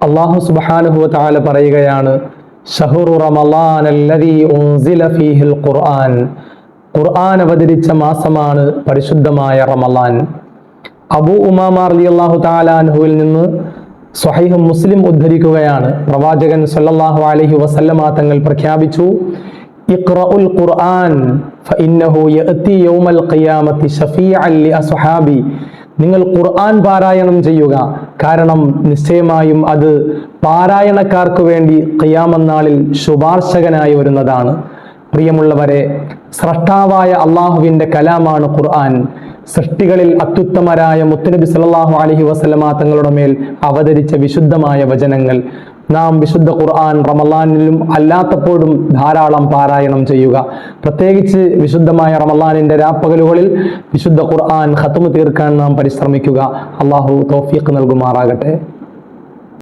അല്ലാഹു സുബ്ഹാനഹു വ തആല പറയുകയാണ്, ശഹ്റു റമളാനല്ലദീ ഉൻസില ഫീഹിൽ ഖുർആൻ. ഖുർആൻ അവതരിച്ച മാസമാണ് പരിശുദ്ധമായ റമളാൻ. അബൂ ഉമാമ റളിയല്ലാഹു തആല അൻഹുവിൽ നിന്ന് സ്വഹീഹ് മുസ്ലിം ഉദ്ധരിക്കുകയാണ്, പ്രവാചകൻ സല്ലല്ലാഹു അലൈഹി വസല്ലമ തങ്ങൾ പ്രഖ്യാപിച്ചു, ഇഖ്റഉൽ ഖുർആൻ ഫഇന്നഹു യഅതി യൗമൽ ഖിയാമത്തി ശഫീഅൻ ലി അസ്ഹാബി. നിങ്ങൾ ഖുർആൻ പാരായണം ചെയ്യുക, കാരണം നിശ്ചയമായും അത് പാരായണക്കാർക്ക് വേണ്ടി ഖിയാമത്ത് നാളിൽ ശുപാർശകനായി വരുന്നതാണ്. പ്രിയമുള്ളവരെ, സ്രഷ്ടാവായ അള്ളാഹുവിന്റെ കലാമാണ് ഖുർആൻ. സൃഷ്ടികളിൽ അത്യുത്തമരായ മുത്തുനബി സല്ലല്ലാഹു അലൈഹി വസല്ലമ തങ്ങളുടെ മേൽ അവതരിച്ച വിശുദ്ധമായ വചനങ്ങൾ. നാം വിശുദ്ധ ഖുർആൻ റമളാനിലും അല്ലാത്തപ്പോഴും ധാരാളം പാരായണം ചെയ്യുക. പ്രത്യേകിച്ച് വിശുദ്ധമായ റമളാനിന്റെ രാപ്പകലുകളിൽ വിശുദ്ധ ഖുർആൻ ഖത്മ് തീർക്കാൻ നാം പരിശ്രമിക്കുക. അള്ളാഹു തൗഫീഖ് നൽകുമാറാകട്ടെ.